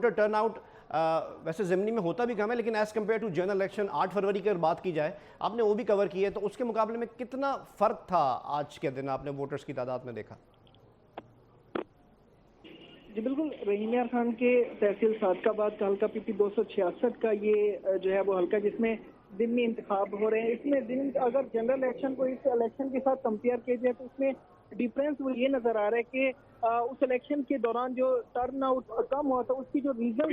Turn out वैसे ज़िमनी में होता भी कम है, लेकिन as compared to general election 8 फरवरी की अगर बात की जाए, आपने वो भी कवर की है, तो उसके मुकाबले में कितना फ़र्क था आज के दिन आपने वोटर्स की तादाद में देखा? जी बिल्कुल, रहीम यार खान के तहसील सादकाबाद का हल्का PP 266 का ये जो है वो हल्का जिसमें ज़िमनी इंतखाब हो रहे हैं। इसमें अगर जनरल इलेक्शन को इस इलेक्शन के साथ कंपेयर किया जाए तो उसमें डिफरेंस वो ये नजर आ रहा है कि उस इलेक्शन के दौरान जो टर्न आउट कम हुआ था उसकी जो रीजन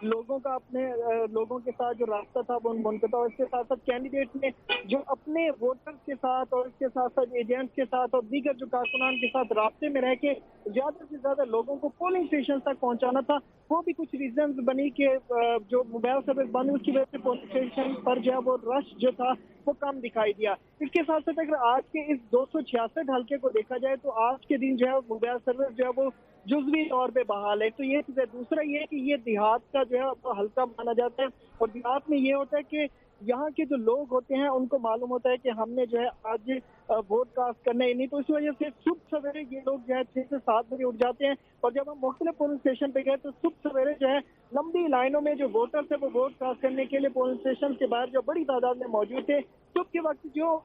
लोगों का अपने लोगों के साथ जो रास्ता था वो उनका था, और इसके साथ साथ कैंडिडेट ने जो अपने वोटर्स के साथ और इसके साथ साथ एजेंट्स के साथ और दीगर जो कारकुनान के साथ रास्ते में रह के ज्यादा से ज्यादा लोगों को पोलिंग स्टेशन तक पहुंचाना था, वो भी कुछ रीजन बनी कि जो मोबाइल सर्विस बंद उसकी वजह से पोलिंग स्टेशन पर जो है वो रश जो था वो कम दिखाई दिया। इसके साथ साथ अगर आज के इस 266 हल्के को देखा जाए तो आज के दिन जो है मोबाइल सर्विस जो है वो जुज़वी तौर पे बहाल है। तो ये चीज़ है। दूसरा ये कि ये देहात का जो है हल्का माना जाता है, और देहात में ये होता है कि यहाँ के जो लोग होते हैं उनको मालूम होता है कि हमने जो है आज वोट कास्ट करना ही नहीं, तो इस वजह से सुबह सवेरे ये लोग जो है 6 से 7 बजे उठ जाते हैं, और जब हम मुख्तलिफ पोलिंग स्टेशन पे गए तो सुबह सवेरे जो है लंबी लाइनों में जो वोटर्स है वो वोट कास्ट करने के लिए पोलिंग स्टेशन के बाहर जो बड़ी तादाद में मौजूद थे। सुबह के वक्त जो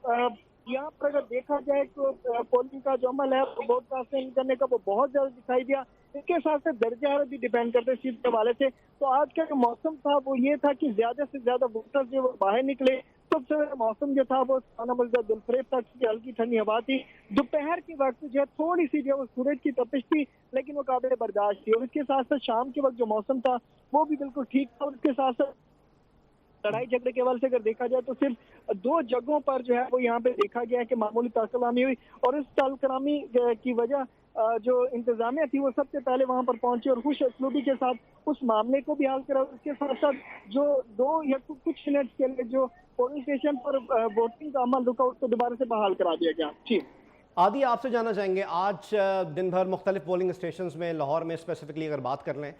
यहाँ पर अगर देखा जाए तो पोलिंग का जो अमल है वोट कास्टिंग करने का वो बहुत जल्द दिखाई दिया। इसके साथ साथ दर्जा हारत भी डिपेंड करते हैं सीट के हवाले से। तो आज का जो मौसम था वो ये था कि ज्यादा से ज्यादा वोटर्स जो वो बाहर निकले। सबसे बड़ा मौसम जो था वो दिलफरेब था, हल्की ठंडी हवा थी। दोपहर के वक्त जो है थोड़ी सी जो सूरज की तपिश थी, लेकिन वो काबिल बर्दाश्त थी। और इसके साथ साथ शाम के वक्त जो मौसम था वो भी बिल्कुल ठीक था। और इसके साथ साथ लड़ाई झगड़े के हवाले से अगर देखा जाए तो सिर्फ 2 जगहों पर जो है वो यहाँ पे देखा गया है कि मामूली तलकलामी हुई, और इस तलकलामी की वजह जो इंतजामिया थी वो सबसे पहले वहां पर पहुंची और खुश असलूबी के साथ उस मामले को भी हल करा। उसके साथ साथ जो 2 या कुछ मिनट के लिए जो पोलिंग स्टेशन पर वोटिंग का अमल रुका उसको दोबारा से बहाल करा दिया गया। जी आदि, आपसे जानना चाहेंगे, आज दिन भर मुख्तलिफ पोलिंग स्टेशन में लाहौर में स्पेसिफिकली अगर बात कर लें,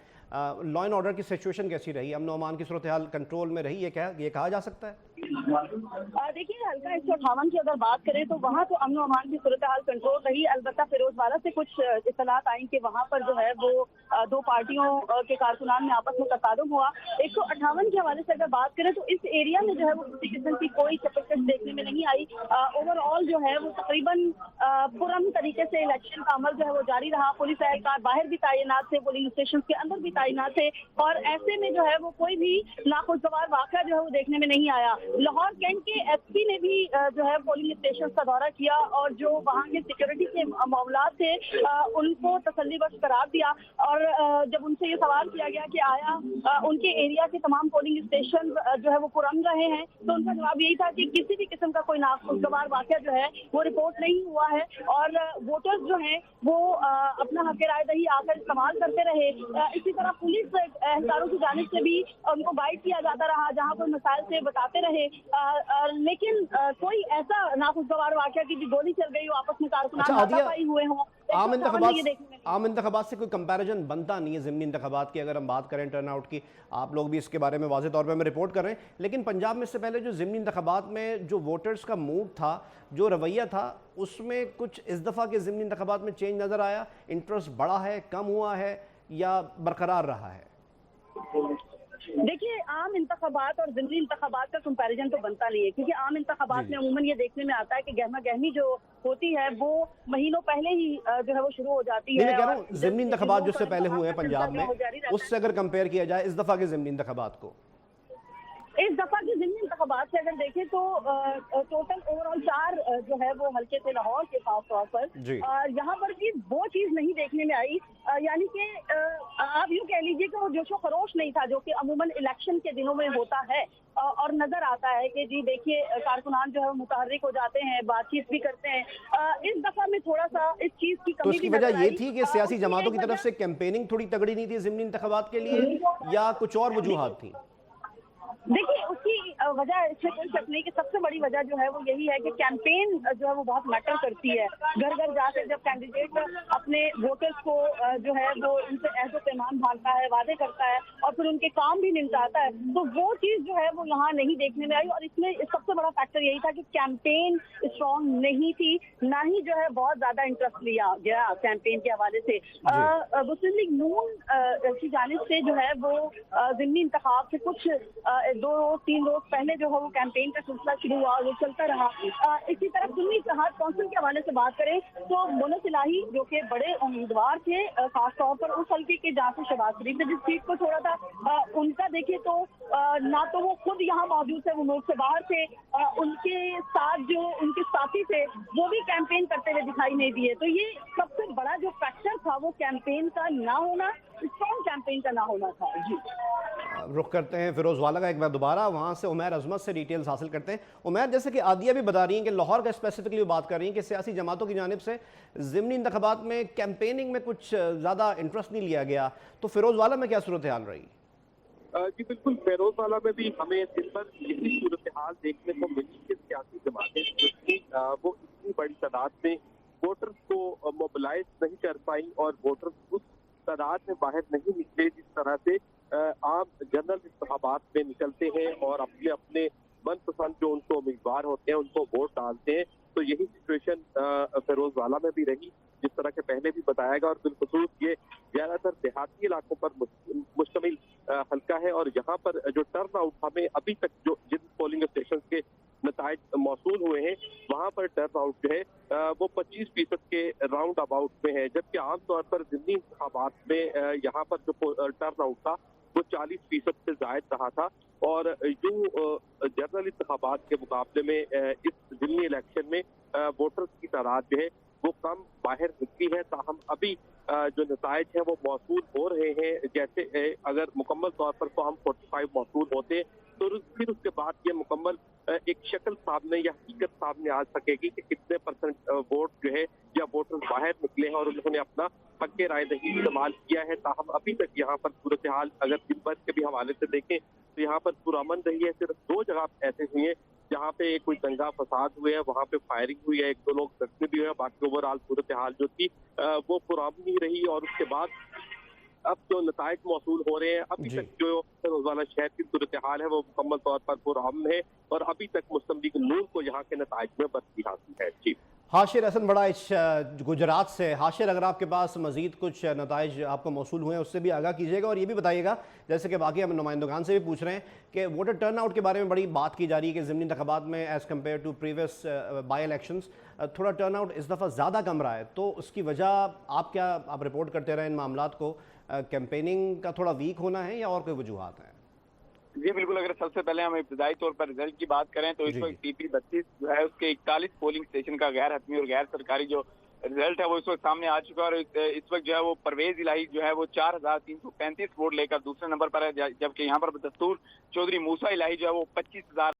लॉ एंड ऑर्डर की सिचुएशन कैसी रही? अमन अमान की सूरत हाल कंट्रोल में रही है क्या, ये कहा जा सकता है? देखिए, हल्का 158 की अगर बात करें तो वहाँ तो अमन अमान की सूरत हाल कंट्रोल रही। अलबत्ता फिरोजवाला से कुछ इत्तलात आई कि वहाँ पर जो है वो 2 पार्टियों के कारकुनान में आपस में तसादुम हुआ। 158 के हवाले से अगर बात करें तो इस एरिया में जो है वो किसी किस्म की कोई चपकच देखने में नहीं आई। ओवरऑल जो है वो तकरीबन पुरअमन तरीके से इलेक्शन का अमल जो है वो जारी रहा। पुलिस एहलकार बाहर भी तैनात थे, पोलिंग स्टेशन के अंदर भी तैनात थे, और ऐसे में जो है वो कोई भी नाखुशगवार वाक़या जो है वो देखने में नहीं आया। लाहौर कैंट के SP ने भी जो है पोलिंग स्टेशन का दौरा किया, और जो वहाँ के सिक्योरिटी के मामला थे उनको तसल्ली बख्श करार दिया। और जब उनसे ये सवाल किया गया कि आया उनके एरिया के तमाम पोलिंग स्टेशन जो है वो पुरअमन रहे हैं, तो उनका जवाब यही था कि किसी भी किस्म का कोई नाखुशगवार वाक़या जो है वो रिपोर्ट नहीं हुआ है, और वोटर्स जो हैं वो अपना हक राय दही आकर इस्तेमाल करते रहे। इसी तरह पुलिस एहलकारों की जानिब से भी उनको गाइड किया जाता रहा, जहाँ कोई मसाइल से बताते रहे। लेकिन कोई ऐसा नाखुशगवार वाक़या की गोली चल गई हो, आपस में कारकुनान हाथापाई हुए हों, आम इंतखाबात से कोई कंपैरिजन बनता नहीं है ज़िमनी इंतखाबात की। अगर हम बात करें टर्न आउट की, आप लोग भी इसके बारे में वाज़ेह तौर पे हमें रिपोर्ट कर रहे हैं, लेकिन पंजाब में इससे पहले जो ज़िमनी इंतखाबात में जो वोटर्स का मूड था, जो रवैया था, उसमें कुछ इस दफ़ा के ज़िमनी इंतखाबात में चेंज नज़र आया? इंटरेस्ट बढ़ा है, कम हुआ है, या बरकरार रहा है? देखिए, आम इंतखाबात और ज़िमनी इंतखाबात का कंपैरिजन तो बनता नहीं है, क्योंकि आम इंतखाबात में अमूमन ये देखने में आता है कि गहमा गहमी जो होती है वो महीनों पहले ही जो है वो शुरू हो जाती है। मैं कह रहा हूँ ज़िमनी इंतखाबात जो उससे पहले हुए हैं पंजाब में, उससे अगर कंपेयर किया जाए इस दफ़ा के ज़िमनी इंतखाबात को, इस दफा की ज़िमनी इंतखाबात से अगर देखें तो टोटल ओवरऑल 4 जो है वो हल्के थे लाहौर के खास तौर पर। यहाँ पर भी वो चीज़ नहीं देखने में आई, यानी कि आप यूँ कह लीजिए कि वो जोशो खरोश नहीं था जो कि अमूमन इलेक्शन के दिनों में होता है। और नजर आता है कि जी देखिए, कारकुनान जो है मुतहर्रिक हो जाते हैं, बातचीत भी करते हैं। इस दफा में थोड़ा सा इस चीज़ की कमी। तो इसकी वजह ये थी कि सियासी जमातों की तरफ से कैंपेनिंग थोड़ी तगड़ी नहीं थी ज़िमनी इंतखाबात के लिए, या कुछ और वजूहात थी? देखिए, उसकी वजह इसमें कोई शक नहीं कि सबसे बड़ी वजह जो है वो यही है कि कैंपेन जो है वो बहुत मैटर करती है। घर घर जाकर जब कैंडिडेट अपने वोटर्स को जो है वो उनसे ऐसे पैमान भागता है, वादे करता है और फिर उनके काम भी निपटाता है, तो वो चीज जो है वो यहाँ नहीं देखने में आई। और इसमें सबसे बड़ा फैक्टर यही था कि कैंपेन स्ट्रॉन्ग नहीं थी, ना ही जो है बहुत ज्यादा इंटरेस्ट लिया गया कैंपेन के हवाले से। मुस्लिम लीग नून की जानिब से जो है वो ज़िमनी इंतखाब से कुछ 2-3 रोज पहले जो है वो कैंपेन का सिलसिला शुरू हुआ और वो चलता रहा। इसी तरह सुन्नी इत्तेहाद काउंसिल के हवाले से बात करें तो मोनस इलाही जो कि बड़े उम्मीदवार थे, खासतौर पर उस हल्के के जहाँ से शहबाज शरीफ ने जिस सीट को छोड़ा था, उनका देखिए तो ना तो वो खुद यहाँ मौजूद थे, वो मुल्क से बाहर थे, उनके साथ जो उनके साथी थे वो भी कैंपेन करते हुए दिखाई नहीं दिए। तो ये सबसे बड़ा जो फैक्टर था वो कैंपेन का ना होना, स्ट्रॉन्ग कैंपेन का ना होना था। जी रुख करते हैं फिरोज वाला का एक बार दोबारा, वहाँ से उमैर अजमत से डिटेल्स हासिल करते हैं। उमैर, जैसे कि आदिया भी बता रही हैं कि लाहौर का स्पेसिफिकली बात कर रही हैं कि सियासी जमातों की जानिब से ज़िमनी इंतखाबात में कैंपेनिंग में कुछ ज़्यादा इंटरेस्ट नहीं लिया गया, तो फिरोज वाला में क्या सूरत हाल रही? जी बिल्कुल, फिरोज वाला में भी हमें इस पर यही सूरत हाल देखने को मिली कि सियासी जमातें वो इतनी बड़ी तादाद में वोटर्स को मोबिलाइज नहीं कर पाई और वोटर्स उस तादाद में बाहर नहीं निकले जिस तरह से आम जनरल इंतखाबात में निकलते हैं और अपने अपने मनपसंद जो उनको उम्मीदवार होते हैं उनको वोट डालते हैं। तो यही सिचुएशन फिरोज वाला में भी रही, जिस तरह के पहले भी बताया गया, और बिलखुसूस ये ज्यादातर देहाती इलाकों पर मुश्तमिल हल्का है और यहाँ पर जो टर्न आउट हमें अभी तक जो जिन पोलिंग स्टेशन के नताइज मौसूल हुए हैं वहाँ पर टर्न आउट जो है वो 25% के राउंड अबाउट में है, जबकि आमतौर पर ज़िमनी इंतखाबात में यहाँ पर जो टर्न आउट था वो 40% से जायद रहा था। और यूँ जनरल इंतखाबात के मुकाबले में इस ज़िमनी इलेक्शन में वोटर्स की तादाद जो है वो कम बाहर निकली है। ताहम अभी जो नताइज हैं वो मौसूल हो रहे हैं। जैसे अगर मुकम्मल तौर पर तो हम 45 मौसूल होते तो फिर उसके बाद ये मुकम्मल एक शक्ल सामने या हकीकत सामने आ सकेगी कि कितने परसेंट वोट जो है या वोटर बाहर निकले हैं और उन्होंने अपना हक राय नहीं इस्तेमाल किया है। ताहम अभी तक यहाँ पर सूरत हाल अगर दिन भर के भी हवाले से देखें तो यहाँ पर पुरअमन रही है। सिर्फ 2 जगह ऐसे हुए हैं जहाँ पे कोई दंगा फसाद हुए हैं, वहाँ पे फायरिंग हुई है, 1-2 लोग जख्मी भी हुए हैं। बाकी ओवरऑल सूरत हाल जो थी वो पुरअमन ही रही। और उसके बाद अब जो नताइज मौसूल हो रहे हैं, अभी तक जो रोजाना शहर की सूरत हाल है वो मुकम्मल तौर पर पुरअमन है और अभी तक मुस्लिम लीग नून को यहाँ के नताइज में बरकरारी हासिल है। जी हाशिर हसन बड़ाइच गुजरात से। हाशिर, अगर आपके पास मजीद कुछ नताइज आपको मौसूल हुए हैं उससे भी आगाह कीजिएगा और ये भी बताइएगा, जैसे कि बाकी हम नुमाइंदगान से भी पूछ रहे हैं कि वोटर टर्न आउट के बारे में बड़ी बात की जा रही है कि ज़िमनी इंतखाबात में as compared to previous by elections थोड़ा टर्न आउट इस दफ़ा ज़्यादा कम रहा है, तो उसकी वजह आप रिपोर्ट करते रहे इन मामलात को, कैंपेनिंग का थोड़ा वीक होना है या और कोई वजूहात हैं? जी बिल्कुल, अगर सबसे पहले हम इब्तदाई तौर पर रिजल्ट की बात करें तो इस वक्त टीपी 32 जो है उसके 41 पोलिंग स्टेशन का गैर हतमी और गैर सरकारी जो रिजल्ट है वो इस वक्त सामने आ चुका है। और इस वक्त जो है वो परवेज इलाही जो है वो 4335 वोट लेकर दूसरे नंबर पर है, जबकि यहाँ पर दस्तूर चौधरी मूसा इलाही जो है वो 25,000